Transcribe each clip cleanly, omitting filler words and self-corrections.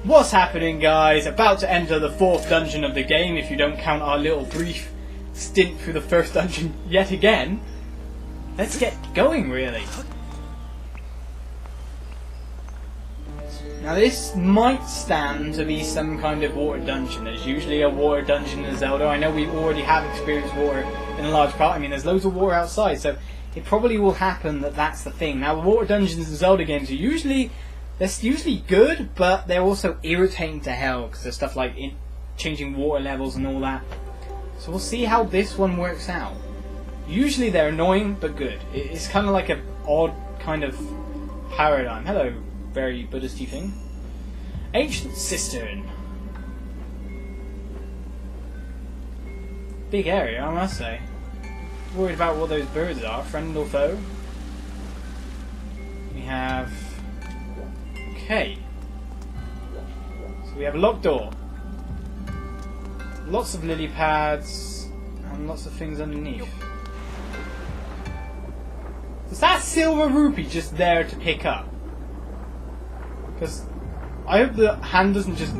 What's happening, guys? About to enter the 4th dungeon of the game, if you don't count our little brief stint through the 1st dungeon yet again. Let's get going, really. Now this might stand to be some kind of water dungeon. There's usually a water dungeon in Zelda. I know we already have experienced water in a large part. I mean, there's loads of water outside, so it probably will happen that that's the thing. Now, the water dungeons in Zelda games are usually good, but they're also irritating to hell because there's stuff like changing water levels and all that. So we'll see how this one works out. Usually they're annoying, but good. It's kind of like an odd kind of paradigm. Hello, very Buddhisty thing. Ancient Cistern. Big area, I must say. Worried about what those birds are, friend or foe. We have... Okay. So we have a locked door. Lots of lily pads and lots of things underneath. Is that silver rupee just there to pick up? Because I hope the hand doesn't just...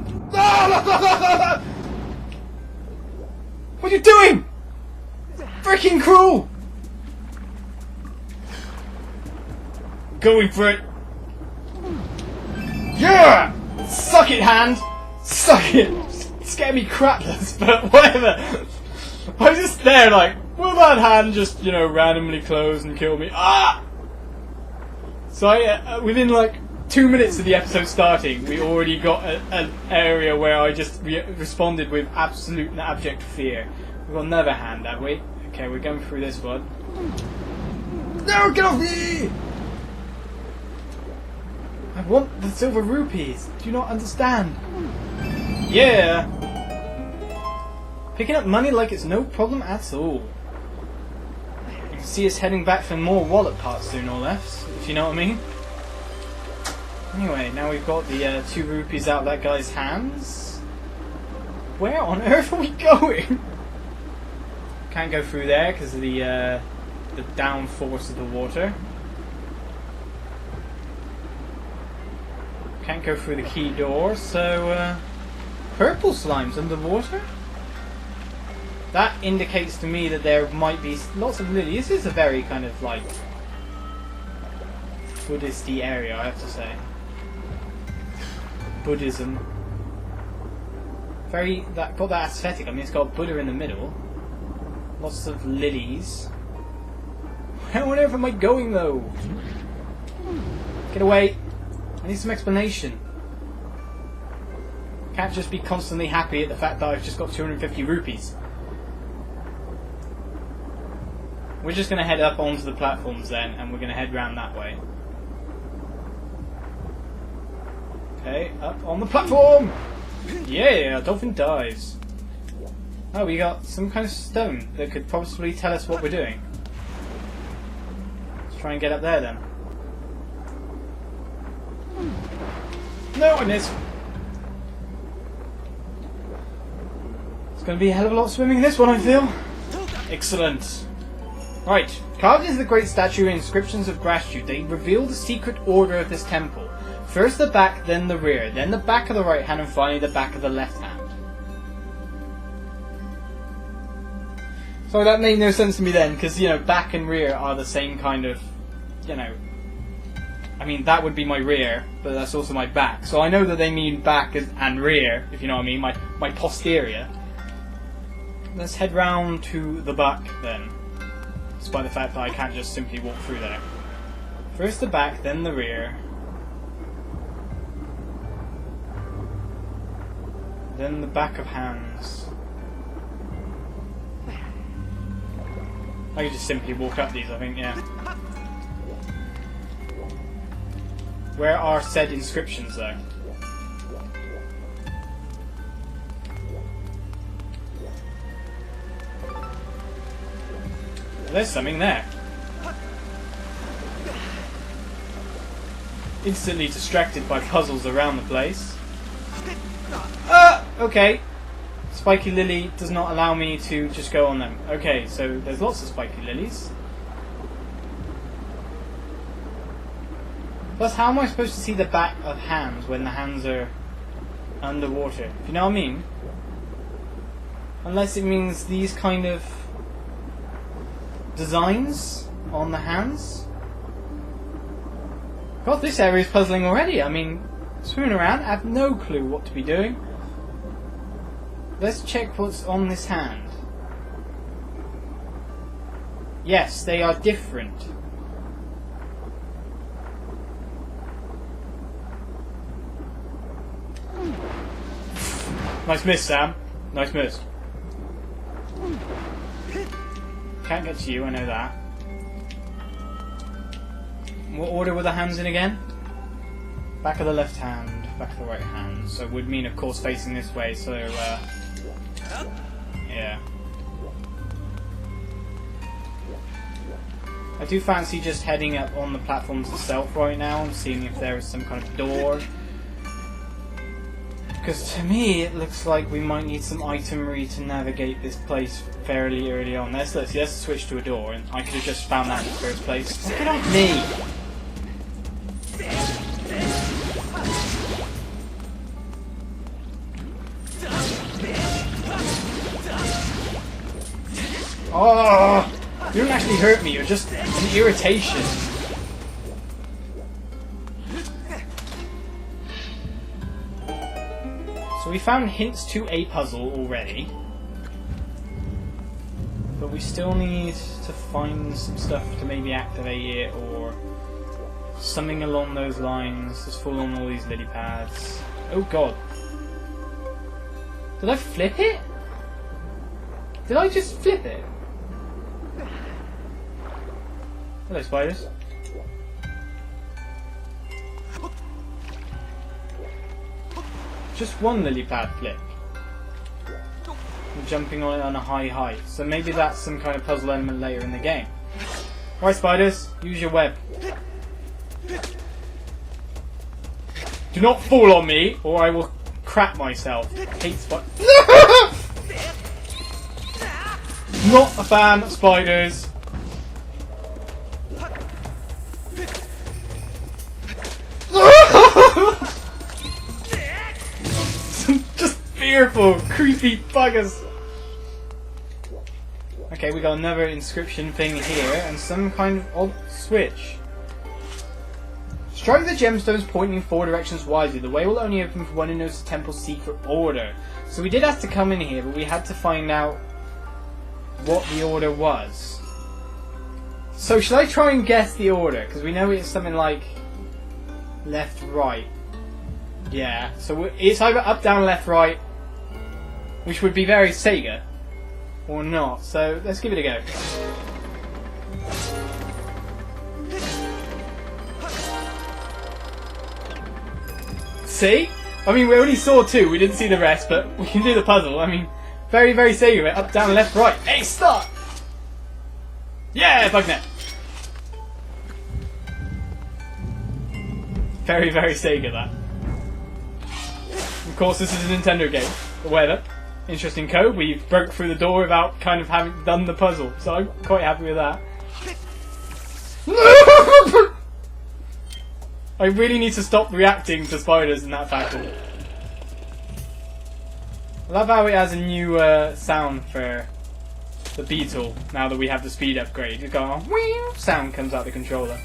What are you doing? Freaking cruel! Going for it. Yeah! Suck it, hand! Suck it! Scare me crapless, but whatever. I was just there like, will that hand just, you know, randomly close and kill me? Ah! So I, within like 2 minutes of the episode starting, we already got an area where I just responded with absolute and abject fear. We've got another hand, have we? Okay, we're going through this one. No, get off me! I want the silver rupees. Do you not understand? Yeah! Picking up money like it's no problem at all. You can see us heading back for more wallet parts soon or less, if you know what I mean. Anyway, now we've got the 2 rupees out that guy's hands. Where on earth are we going? Can't go through there because of the down force of the water. Can't go through the key door, so purple slimes underwater? That indicates to me that there might be lots of lilies. This is a very kind of like Buddhisty area, I have to say. Buddhism. Very got that aesthetic. I mean, it's got Buddha in the middle. Lots of lilies. Where on earth am I going though? Get away! I need some explanation. Can't just be constantly happy at the fact that I've just got 250 rupees. We're just going to head up onto the platforms then, and we're going to head round that way. Okay, up on the platform! Yeah, dolphin dives. Oh, we got some kind of stone that could possibly tell us what we're doing. Let's try and get up there then. No, I missed. It's going to be a hell of a lot of swimming in this one, I feel. Excellent. Right, carved into the great statue are inscriptions of gratitude. They reveal the secret order of this temple. First the back, then the rear, then the back of the right hand, and finally the back of the left hand. So that made no sense to me then, because, you know, back and rear are the same kind of, you know... I mean, that would be my rear, but that's also my back. So I know that they mean back and rear, if you know what I mean, my posterior. Let's head round to the back then, despite the fact that I can't just simply walk through there. First the back, then the rear. Then the back of hands. I could just simply walk up these, I think, yeah. Where are said inscriptions, though? There's something there. Instantly distracted by puzzles around the place. Okay. Spiky lily does not allow me to just go on them. Okay, so there's lots of spiky lilies. Plus, how am I supposed to see the back of hands when the hands are underwater. You know what I mean? Unless it means these kind of designs on the hands. God, this area is puzzling already. I mean, swimming around, I have no clue what to be doing. Let's check what's on this hand. Yes, they are different. Nice miss, Sam. Nice miss. Can't get to you, I know that. What order were the hands in again? Back of the left hand, back of the right hand. So it would mean, of course, facing this way, so, yeah. I do fancy just heading up on the platforms itself right now and seeing if there is some kind of door. Because to me, it looks like we might need some itemery to navigate this place fairly early on. Let's switch to a door, and I could have just found that in the first place. Get off me! Oh! You don't actually hurt me, you're just an irritation. So we found hints to a puzzle already. But we still need to find some stuff to maybe activate it or something along those lines. Just fall on all these lily pads. Oh god. Did I flip it? Did I just flip it? Hello, spiders. Just one lily pad flip. I'm jumping on it on a high height. So maybe that's some kind of puzzle element later in the game. Right, spiders, use your web. Do not fall on me, or I will crap myself. Hate spiders. Not a fan of spiders. Just fearful, creepy buggers. Okay, we got another inscription thing here, and some kind of odd switch. Strike the gemstones pointing in 4 directions wisely. The way will only open for one who knows the temple's secret order. So we did have to come in here, but we had to find out what the order was. So should I try and guess the order? Because we know it's something like left, right. Yeah, so it's either up, down, left, right, which would be very Sega, or not. So let's give it a go. See? I mean, we only saw 2, we didn't see the rest, but we can do the puzzle. I mean, very, very Sega. Up, down, left, right. Hey, stop! Yeah, bugnet. Very, very Sega, that. Of course, this is a Nintendo game. However, interesting code. We broke through the door without kind of having done the puzzle, so I'm quite happy with that. I really need to stop reacting to spiders in that fashion. I love how it has a new sound for the beetle now that we have the speed upgrade. You go, whee, sound comes out the controller.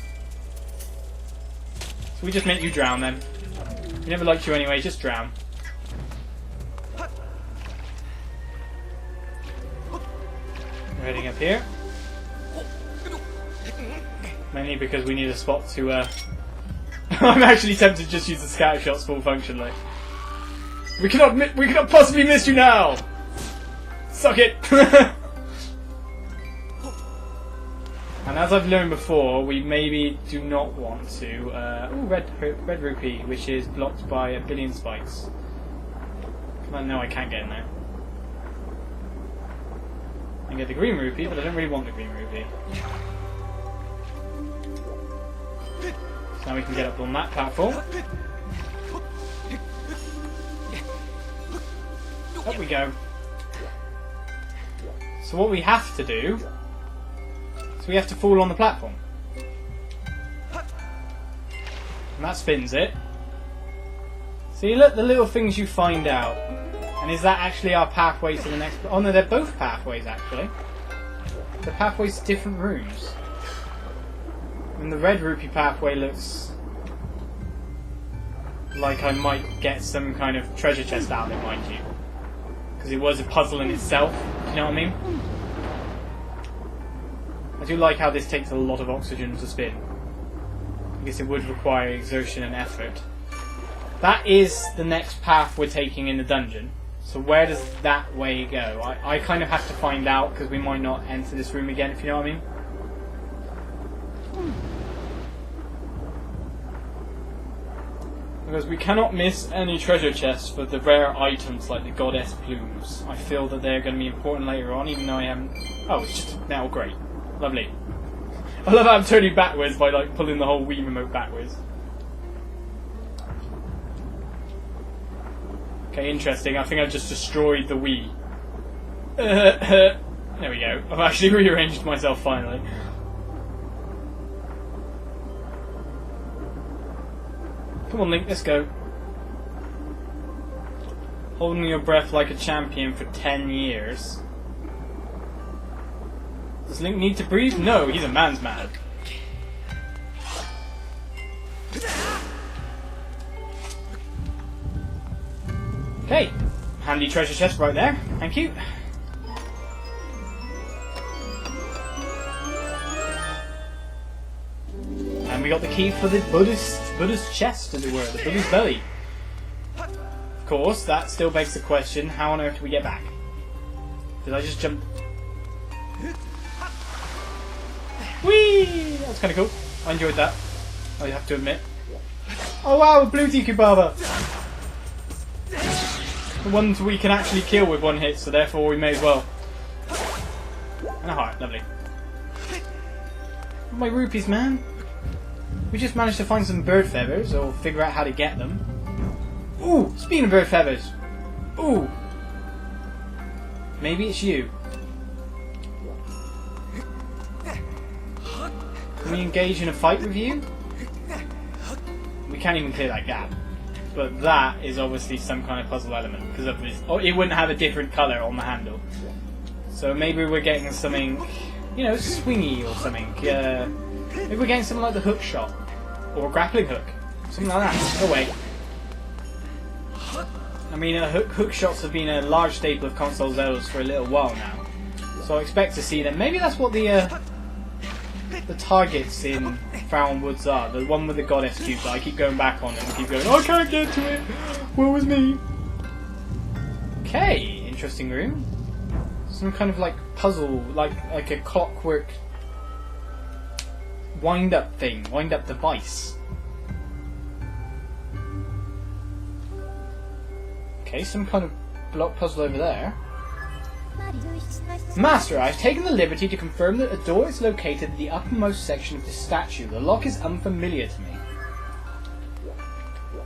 So we just make you drown then. We never liked you anyway, just drown. We're heading up here. Mainly because we need a spot to I'm actually tempted to just use the scatter shots full function like. We cannot possibly miss you now! Suck it! And as I've learned before, we maybe do not want to... ooh, red rupee, which is blocked by a billion spikes. No, I can't get in there. I can get the green rupee, but I don't really want the green rupee. So now we can get up on that platform. Up we go. So what we have to do is we have to fall on the platform. And that spins it. See, look, the little things you find out. And is that actually our pathway to the next... Oh no, they're both pathways, actually. The pathways to different rooms. And the red rupee pathway looks... like I might get some kind of treasure chest out of it, mind you. Because it was a puzzle in itself, you know what I mean? I do like how this takes a lot of oxygen to spin. I guess it would require exertion and effort. That is the next path we're taking in the dungeon. So where does that way go? I kind of have to find out because we might not enter this room again, if you know what I mean. Because we cannot miss any treasure chests for the rare items like the goddess plumes. I feel that they're going to be important later on, even though I haven't... Oh, it's just now great. Lovely. I love how I'm turning backwards by like pulling the whole Wii remote backwards. Okay, interesting. I think I've just destroyed the Wii. There we go. I've actually rearranged myself finally. Come on, Link, let's go. Holding your breath like a champion for 10 years. Does Link need to breathe? No, he's a man's man. Okay, handy treasure chest right there. Thank you. And we got the key for the Buddhist chest, as it were, the Buddha's belly. Of course, that still begs the question: how on earth do we get back? Did I just jump? Whee! That's kind of cool. I enjoyed that. I have to admit. Oh wow, a blue Deku Baba! The ones we can actually kill with one hit, so therefore we may as well. And a heart, lovely. My rupees, man. We just managed to find some bird feathers, or figure out how to get them. Ooh, speaking of bird feathers. Ooh. Maybe it's you. Can we engage in a fight with you? We can't even clear that gap. But that is obviously some kind of puzzle element, because of this. Oh, it wouldn't have a different colour on the handle. So maybe we're getting something, you know, swingy or something. Maybe we're getting something like the hook shot. Or a grappling hook. Something like that. Oh wait. I mean, hook shots have been a large staple of console Zeldas for a little while now. So I expect to see them. Maybe that's what the targets in Farron Woods are. The one with the goddess cube that I keep going back on and keep going, oh, I can't get to it! Woe is me! Okay, interesting room. Some kind of like puzzle, like a clockwork wind-up thing, wind-up device. Okay, some kind of block puzzle over there. Master, I've taken the liberty to confirm that a door is located in the uppermost section of this statue. The lock is unfamiliar to me.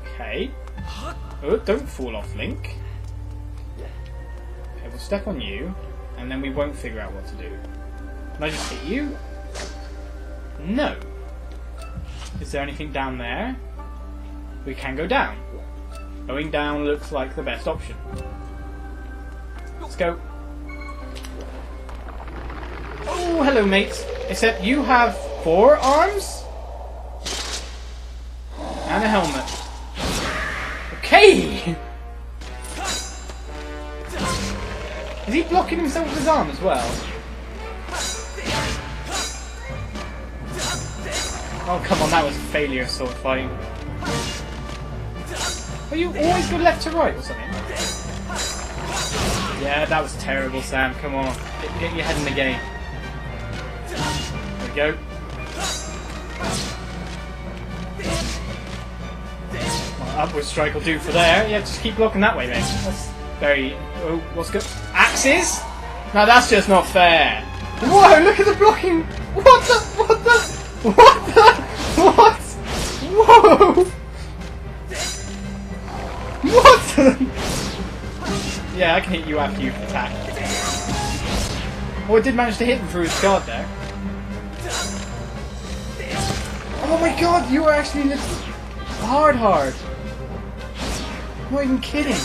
Okay. Oh, don't fall off, Link. Okay, we'll step on you, and then we won't figure out what to do. Can I just hit you? No. Is there anything down there? We can go down. Going down looks like the best option. Let's go. Oh, hello, mates. Except you have 4 arms and a helmet. Okay. Is he blocking himself with his arm as well? Oh, come on, that was a failure of sword fighting. Are you always go left to right or something? Yeah, that was terrible, Sam. Come on. Get your head in the game. There we go. Well, upward strike will do for there. Yeah, just keep blocking that way, mate. That's very... Oh, what's good? Axes? No, that's just not fair. Whoa, look at the blocking. What the? What the? What the? What? Whoa! What? Yeah, I can hit you after you've attacked. Oh, I did manage to hit him through his guard there. Oh my god, you were actually hard. I'm not even kidding.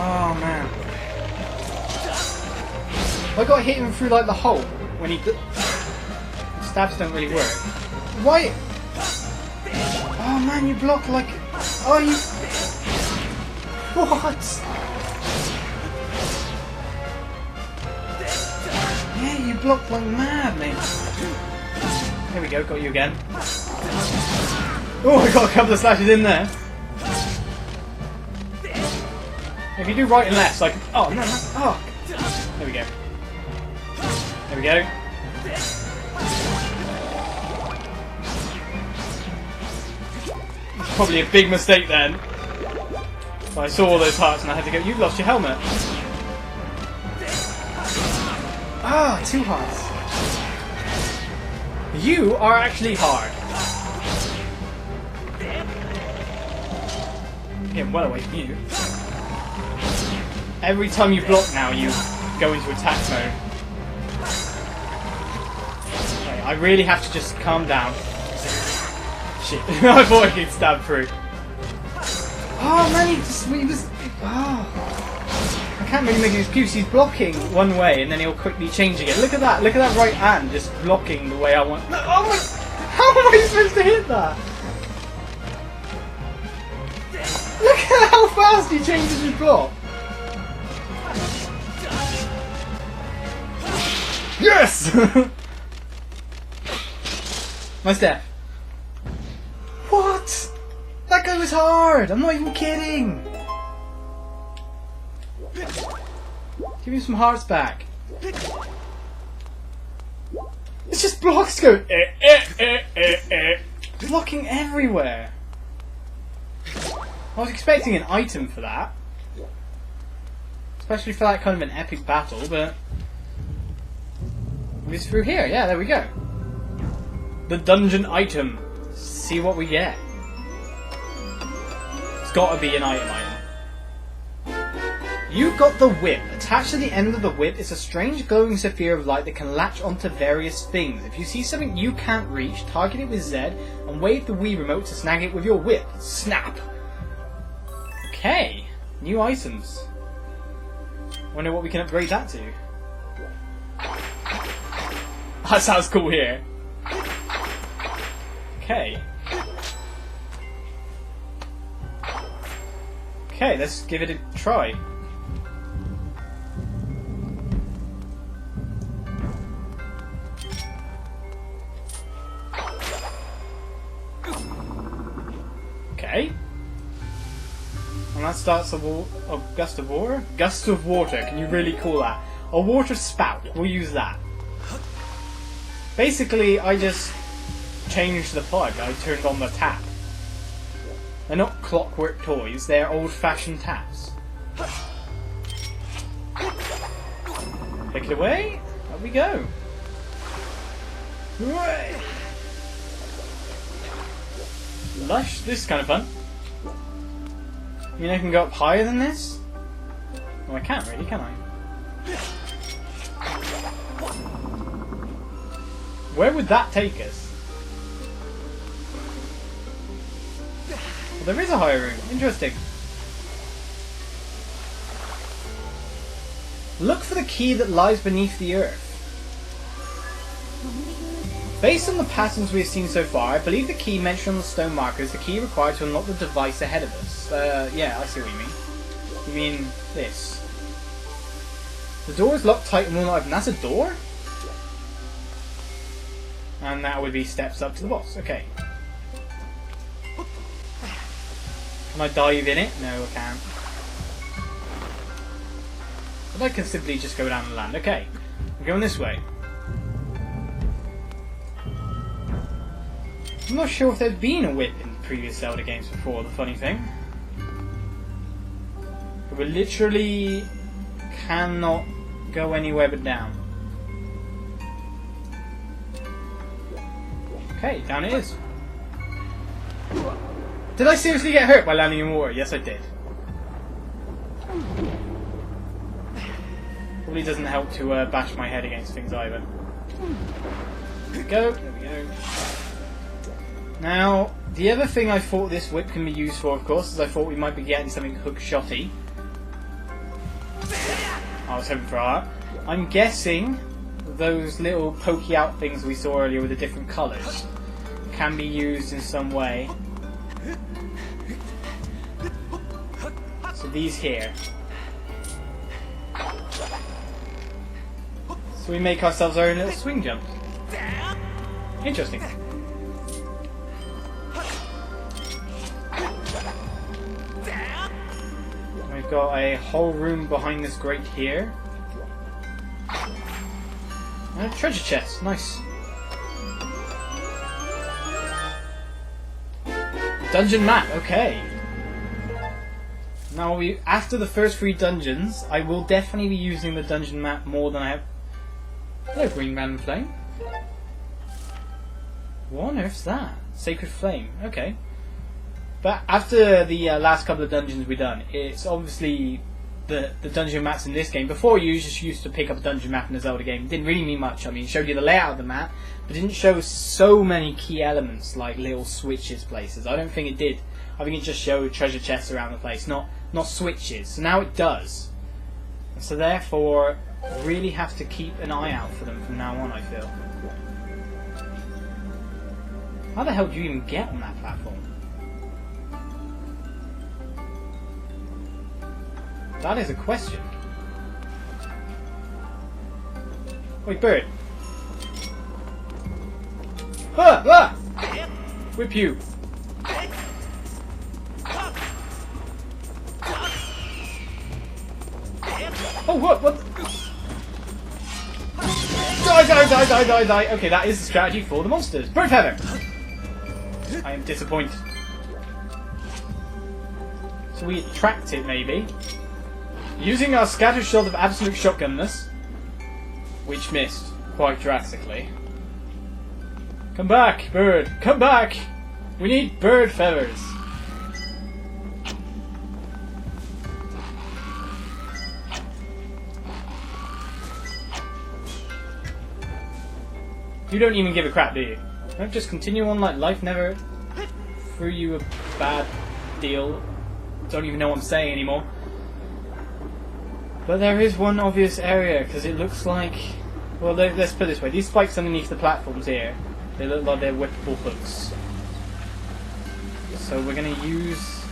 Oh man. I got hit him through like the hole when he... Stabs don't really work. Why? Oh man, you block like... Oh, you... What? Yeah, you blocked like mad, mate. There we go, got you again. Oh, I got a couple of slashes in there. If you do right and left, like... Oh, no, no. Oh. There we go. There we go. Probably a big mistake then. But I saw all those hearts and I had to go, you've lost your helmet. Ah, 2 hearts. You are actually hard. Getting well away from you. Every time you block now, you go into attack mode. Okay, I really have to just calm down. Shit, I thought I could stab through. Oh man, he was... Oh. I can't really make an excuse. He's blocking one way and then he'll quickly change again. Look at that right hand just blocking the way I want. No, oh my... How am I supposed to hit that? Look at how fast he changes his block. Yes! Nice death. What? That guy was hard! I'm not even kidding! Give me some hearts back. It's just blocks go blocking everywhere. I was expecting an item for that. Especially for that kind of an epic battle, but... It's through here, yeah, there we go. The dungeon item. See what we get. It's gotta be an item. You got the whip. Attached to the end of the whip is a strange glowing sphere of light that can latch onto various things. If you see something you can't reach, target it with Z and wave the Wii remote to snag it with your whip. Snap! Okay, new items. Wonder what we can upgrade that to. That sounds cool here. Okay. Okay, let's give it a try. Okay. And that starts a gust of water? Gust of water, can you really call that? A water spout, we'll use that. Basically, I just changed the plug, I turned on the tap. They're not clockwork toys, they're old-fashioned taps. Pick it away, up we go. Hooray! Lush, this is kind of fun. I mean, I can go up higher than this? Well, I can't really, can I? Where would that take us? Well, there is a higher room. Interesting. Look for the key that lies beneath the earth. Based on the patterns we have seen so far, I believe the key mentioned on the stone marker is the key required to unlock the device ahead of us. Yeah, I see what you mean. You mean this. The door is locked tight and will not open. That's a door? And that would be steps up to the boss. Okay. Can I dive in it? No, I can't. But I can simply just go down and land. Okay. I'm going this way. I'm not sure if there's been a whip in previous Zelda games before, the funny thing. But we literally cannot go anywhere but down. Okay, down it is. Did I seriously get hurt by landing in water? Yes, I did. Probably doesn't help to bash my head against things either. There we go, there we go. Now, The other thing I thought this whip can be used for, of course, is I thought we might be getting something hook-shotty. I was hoping for that. I'm guessing those little pokey out things we saw earlier with the different colours can be used in some way. So these here. So we make ourselves our own little swing jump. Interesting. We've got a whole room behind this grate here. And a treasure chest, nice. Dungeon map, okay. Now, after the first 3 dungeons, I will definitely be using the dungeon map more than I have. Hello, green random flame. What on earth's that? Sacred flame, okay. But after the last couple of dungeons we've done, it's obviously the dungeon maps in this game. Before, you just used to pick up a dungeon map in a Zelda game. It didn't really mean much. I mean, it showed you the layout of the map, but it didn't show so many key elements like little switches places. I don't think it did. I think it just showed treasure chests around the place, not switches. So now it does. And so therefore, really have to keep an eye out for them from now on, I feel. How the hell do you even get on that platform? That is a question. Wait, bird. Ah! Ah! Whip you. Oh, what? What? Die, die, die, die, die, die. Okay, that is the strategy for the monsters. Bird feather. I am disappointed. So we attract it, maybe. Using our scatter shot of absolute shotgunness, which missed quite drastically. Come back, bird! Come back! We need bird feathers! You don't even give a crap, do you? Don't just continue on like life never threw you a bad deal. Don't even know what I'm saying anymore. But there is one obvious area, because it looks like... Well, let's put it this way. These spikes underneath the platforms here, they look like they're whippable hooks. So we're going to use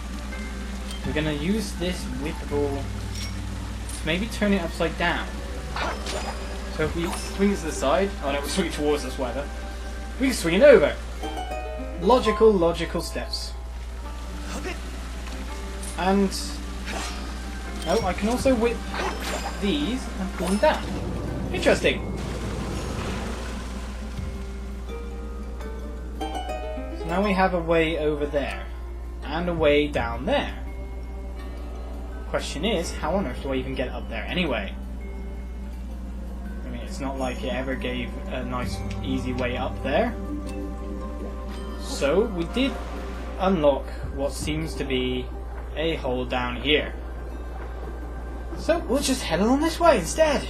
this whippable... Maybe turn it upside down. So if we swing it to the side... Oh no, we'll swing it towards us, whatever. We can swing it over. Logical steps. And... Oh, I can also whip these and pull them down. Interesting. So now we have a way over there. And a way down there. Question is, how on earth do I even get up there anyway? I mean, it's not like it ever gave a nice, easy way up there. So, we did unlock what seems to be a hole down here. So we'll just head along this way instead.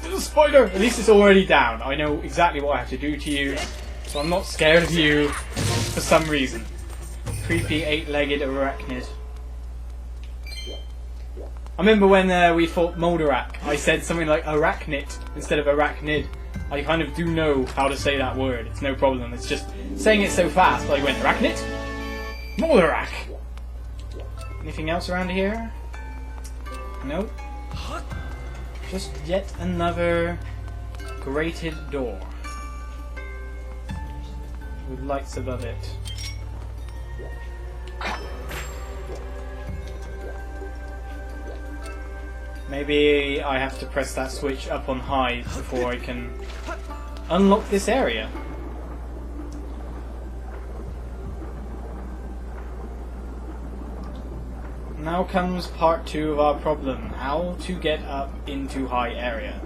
Little spider! At least it's already down. I know exactly what I have to do to you, so I'm not scared of you for some reason. Creepy 8-legged arachnid. I remember when we fought Moldarak, I said something like arachnid instead of arachnid. I kind of do know how to say that word, it's no problem. It's just saying it so fast, I went arachnid? Moldarak! Anything else around here? Nope. Just yet another grated door. With lights above it. Maybe I have to press that switch up on high before I can unlock this area. Now comes part 2 of our problem. How to get up into high area.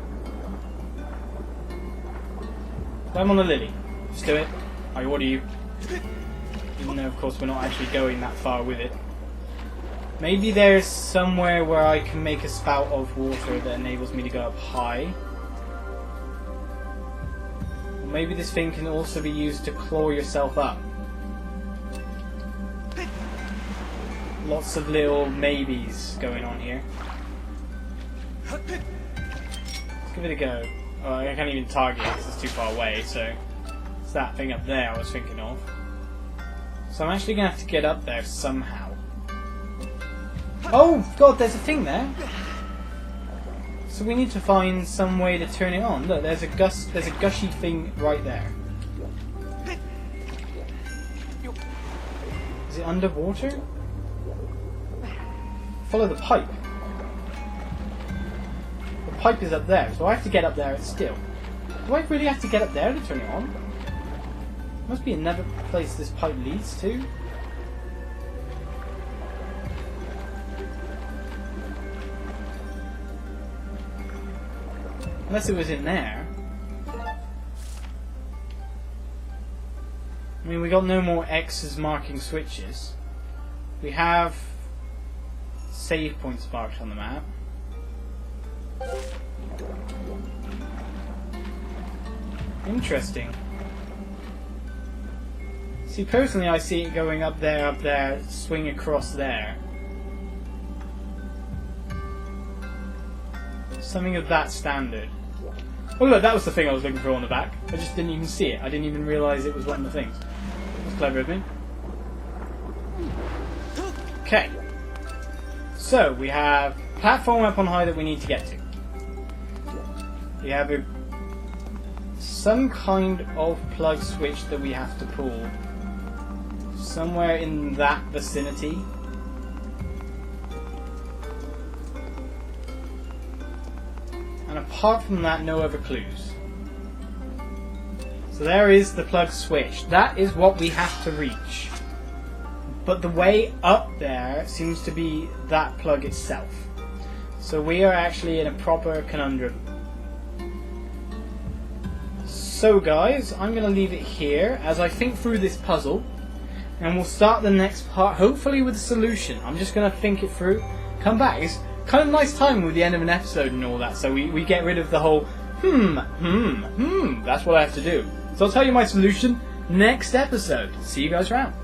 Climb on the lily. Just do it. I order you. Even though of course we're not actually going that far with it. Maybe there's somewhere where I can make a spout of water that enables me to go up high. maybe this thing can also be used to claw yourself up. Lots of little maybes going on here. Let's give it a go. Oh, I can't even target it because it's too far away, so it's that thing up there I was thinking of. So I'm actually going to have to get up there somehow. Oh god, there's a thing there! So we need to find some way to turn it on. Look, there's a gushy thing right there. Is it underwater? Follow the pipe. The pipe is up there, so I have to get up there still. Do I really have to get up there to turn it on? Must be another place this pipe leads to. Unless it was in there. I mean, we got no more X's marking switches. We have save points marked on the map. Interesting. See, personally, I see it going up there, swing across there. Something of that standard. Oh look, that was the thing I was looking for on the back. I just didn't even see it. I didn't even realise it was one of the things. That's clever of me. Okay. So, we have a platform up on high that we need to get to. We have some kind of plug switch that we have to pull. Somewhere in that vicinity. And apart from that, no other clues. So there is the plug switch. That is what we have to reach. But the way up there seems to be that plug itself. So we are actually in a proper conundrum. So guys, I'm going to leave it here as I think through this puzzle. And we'll start the next part, hopefully with a solution. I'm just going to think it through, come back. It's kind of nice timing with the end of an episode and all that, so we get rid of the whole that's what I have to do. So I'll tell you my solution next episode. See you guys around.